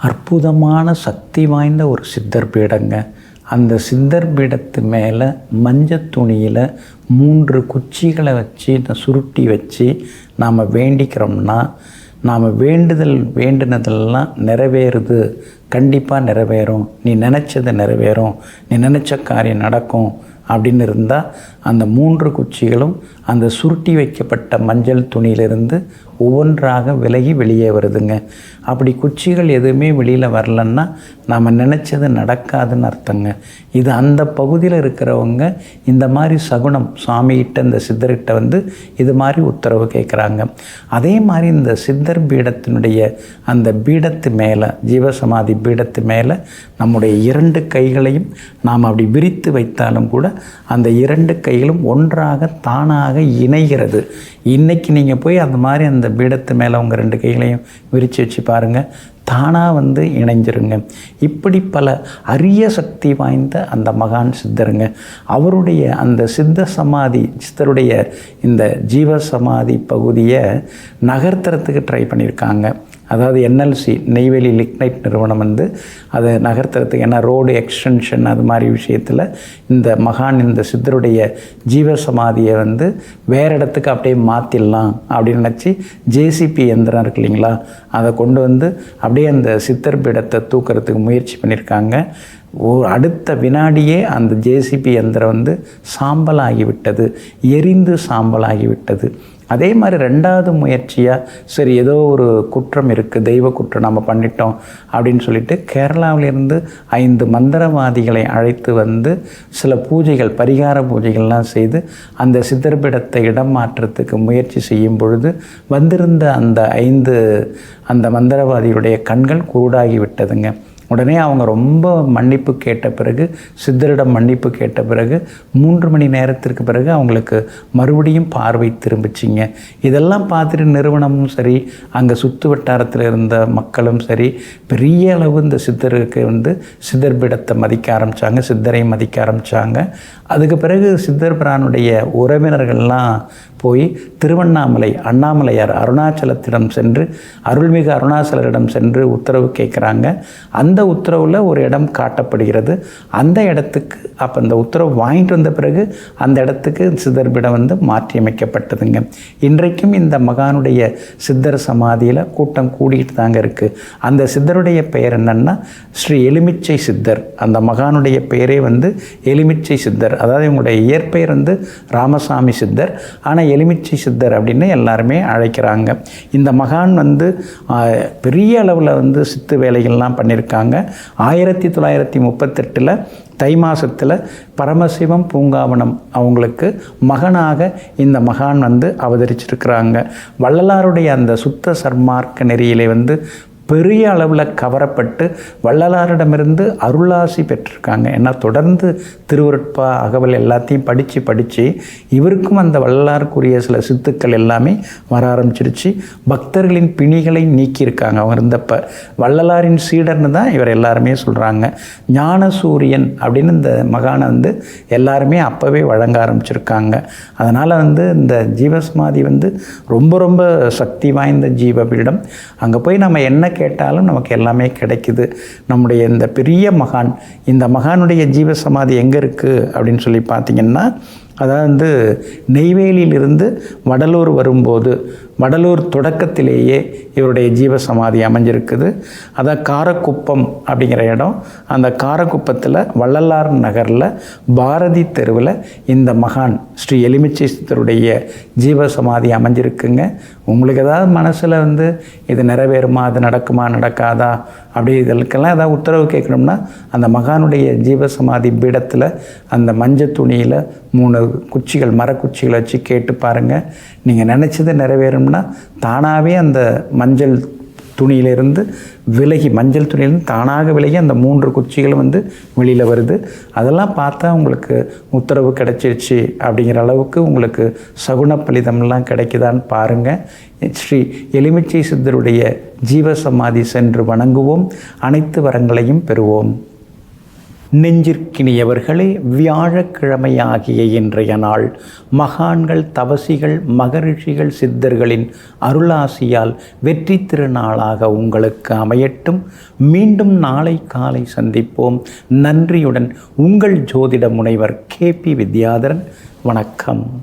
அற்புதமான சக்தி வாய்ந்த ஒரு சித்தர் பீடங்க. அந்த சித்தர் பீடத்து மேலே மஞ்சள் துணியில் 3 குச்சிகளை வச்சு சுருட்டி வச்சு நாம் வேண்டிக்கிறோம்னா நாம் வேண்டினதெல்லாம் நிறைவேறுது. கண்டிப்பாக நிறைவேறும். நீ நினச்சது நிறைவேறும், நீ நினச்ச காரியம் நடக்கும் அப்படின்னு இருந்தால் அந்த 3 குச்சிகளும் அந்த சுருட்டி வைக்கப்பட்ட மஞ்சள் துணியிலிருந்து ஒவ்வொன்றாக விலகி வெளியே வருதுங்க. அப்படி குச்சிகள் எதுவுமே வெளியில் வரலன்னா நாம் நினச்சது நடக்காதுன்னு அர்த்தங்க. இது அந்த பகுதியில் இருக்கிறவங்க இந்த மாதிரி சகுனம் சுவாமிகிட்ட இந்த சித்தர்கிட்ட இது மாதிரி உத்தரவு கேட்குறாங்க. அதே மாதிரி இந்த சித்தர் பீடத்தினுடைய அந்த பீடத்து மேலே, ஜீவசமாதி பீடத்து மேலே நம்முடைய 2 கைகளையும் நாம் அப்படி விரித்து வைத்தாலும் கூட அந்த 2 கைகளும் ஒன்றாக தானாக இணைகிறது. இன்றைக்கி நீங்கள் போய் அந்த மாதிரி அந்த பீடத்து மேலே உங்கள் 2 கைகளையும் விரித்து வச்சு பாருங்கள், தானாக இணைஞ்சிருங்க. இப்படி பல அரிய சக்தி வாய்ந்த அந்த மகான் சித்தருங்க. அவருடைய அந்த சித்தருடைய இந்த ஜீவசமாதி பகுதியை நகர்த்துறதுக்கு ட்ரை பண்ணியிருக்காங்க. அதாவது என்எல்சி நெய்வேலி லிக்னைட் நிறுவனம் அதை நகர்த்துறதுக்கு, ஏன்னா ரோடு எக்ஸ்டென்ஷன் அது மாதிரி விஷயத்தில் இந்த மகான் இந்த சித்தருடைய ஜீவசமாதியை வேறு இடத்துக்கு அப்படியே மாற்றிடலாம் அப்படின்னு நினச்சி ஜேசிபி எந்திரம் இருக்கு இல்லைங்களா, அதை கொண்டு அப்படியே அந்த சித்தர் பீடத்தை தூக்கிறதுக்கு முயற்சி பண்ணியிருக்காங்க. அடுத்த வினாடியே அந்த ஜேசிபி எந்திரம் சாம்பலாகிவிட்டது, எரிந்து சாம்பலாகிவிட்டது. அதே மாதிரி 2வது முயற்சியாக சரி ஏதோ ஒரு குற்றம் இருக்குது, தெய்வ குற்றம் நம்ம பண்ணிட்டோம் அப்படின்னு சொல்லிட்டு கேரளாவிலிருந்து 5 மந்திரவாதிகளை அழைத்து சில பூஜைகள், பரிகார பூஜைகள்லாம் செய்து அந்த சித்தர்பீடத்தை இடம் மாற்றத்துக்கு முயற்சி செய்யும் பொழுது வந்திருந்த அந்த 5 அந்த மந்திரவாதிகளுடைய கண்கள் குருடாகி விட்டதுங்க. உடனே அவங்க ரொம்ப மன்னிப்பு கேட்ட பிறகு, சித்தரிடம் மன்னிப்பு கேட்ட பிறகு 3 மணி நேரத்திற்கு பிறகு அவங்களுக்கு மறுபடியும் பார்வை திரும்பிச்சிங்க. இதெல்லாம் பார்த்துட்டு நிறுவனமும் சரி, அங்கே சுற்று வட்டாரத்தில் இருந்த மக்களும் சரி, பெரிய அளவு இந்த சித்தருக்கு சித்தர் பீடத்தை மதிக்க ஆரம்பித்தாங்க, சித்தரை மதிக்க ஆரம்பித்தாங்க. அதுக்கு பிறகு சித்தர் பிரானுடைய உறவினர்கள்லாம் போய் திருவண்ணாமலை அண்ணாமலையார் அருணாச்சலத்திடம் சென்று, அருள்மிகு அருணாச்சலரிடம் சென்று உத்தரவு கேட்குறாங்க. அந்த உத்தரவில் ஒரு இடம் காட்டப்படுகிறது. அந்த இடத்துக்கு அப்போ அந்த உத்தரவு வாங்கிட்டு வந்த பிறகு அந்த இடத்துக்கு சித்தர் பீடம் மாற்றியமைக்கப்பட்டதுங்க. இன்றைக்கும் இந்த மகானுடைய சித்தர் சமாதியில் கூட்டம் கூடிட்டு தாங்க இருக்குது. அந்த சித்தருடைய பெயர் என்னன்னா ஸ்ரீ எலுமிச்சை சித்தர். அந்த மகானுடைய பெயரே எலுமிச்சை சித்தர். அதாவது இவங்களுடைய இயற்பெயர் ராமசாமி சித்தர், ஆனால் எலுமிச்சை சித்தர் அப்படின்னு எல்லாருமே அழைக்கிறாங்க. இந்த மகான் பெரிய அளவில் சித்து வேலைகள்லாம் பண்ணியிருக்காங்க. 1938 தை மாதத்தில் பரமசிவம் பூங்காவனம் அவங்களுக்கு மகனாக இந்த மகான் அவதரிச்சிருக்கிறாங்க. வள்ளலாருடைய அந்த சுத்த சர்மார்க்க நெறியிலே பெரிய அளவில் கவரப்பட்டு வள்ளலாரிடமிருந்து அருளாசி பெற்றிருக்காங்க. ஏன்னா தொடர்ந்து திருவருட்பா அகவல் எல்லாத்தையும் படித்து இவருக்கும் அந்த வள்ளலாருக்குரிய சில சித்துக்கள் எல்லாமே வர ஆரம்பிச்சிருச்சு. பக்தர்களின் பிணிகளை நீக்கியிருக்காங்க. அவங்க இருந்தப்போ வள்ளலாரின் சீடர்னு தான் இவர் எல்லாருமே சொல்கிறாங்க. ஞானசூரியன் அப்படின்னு இந்த மகானை எல்லாருமே அப்போவே வழங்க ஆரம்பிச்சிருக்காங்க. அதனால் இந்த ஜீவசமாதி ரொம்ப ரொம்ப சக்தி வாய்ந்த ஜீவபீடம். அங்கே போய் நம்ம என்ன கேட்டாலும் நமக்கு எல்லாமே கிடைக்குது. நம்முடைய இந்த பெரிய மகான், இந்த மகானுடைய ஜீவசமாதி எங்கே இருக்குது அப்படின்னு சொல்லி பார்த்தீங்கன்னா, அதாவது நெய்வேலியிலிருந்து வடலூர் வரும்போது, வடலூர் தொடக்கத்திலேயே இவருடைய ஜீவசமாதி அமைஞ்சிருக்குது. அதான் காரக்குப்பம் அப்படிங்கிற இடம். அந்த காரக்குப்பத்தில் வள்ளலார் நகரில் பாரதி தெருவில் இந்த மகான் ஸ்ரீ எலுமிச்சை சித்தருடைய ஜீவசமாதி அமைஞ்சிருக்குங்க. உங்களுக்கு ஏதாவது மனசில் இது நிறைவேறுமா, அது நடக்குமா நடக்காதா அப்படி இதற்கெல்லாம் ஏதாவது உத்தரவு கேட்கணும்னா அந்த மகானுடைய ஜீவசமாதி பீடத்தில் அந்த மஞ்சள் துணியில் 3 குச்சிகள், மரக்குச்சிகளை வச்சு கேட்டு பாருங்கள். நீங்கள் நினச்சது நிறைவேறும்னா தானாகவே அந்த மஞ்சள் துணியிலிருந்து தானாக விலகி அந்த 3 குச்சிகளும் வெளியில் வருது. அதெல்லாம் பார்த்தா உங்களுக்கு உத்தரவு கிடைச்சிருச்சு அப்படிங்கிற அளவுக்கு உங்களுக்கு சகுன பலிதம்லாம் கிடைக்குதான்னு பாருங்கள். ஸ்ரீ எலுமிச்சை சித்தருடைய ஜீவசமாதி சென்று வணங்குவோம், அனைத்து வரங்களையும் பெறுவோம். நெஞ்சிற்கினியவர்களே, வியாழக்கிழமையாகிய இன்றைய நாள் மகான்கள், தவசிகள், மகரிஷிகள், சித்தர்களின் அருளாசியால் வெற்றி திருநாளாக உங்களுக்கு அமையட்டும். மீண்டும் நாளை காலை சந்திப்போம். நன்றியுடன் உங்கள் ஜோதிட முனைவர் KP வித்யாதரன். வணக்கம்.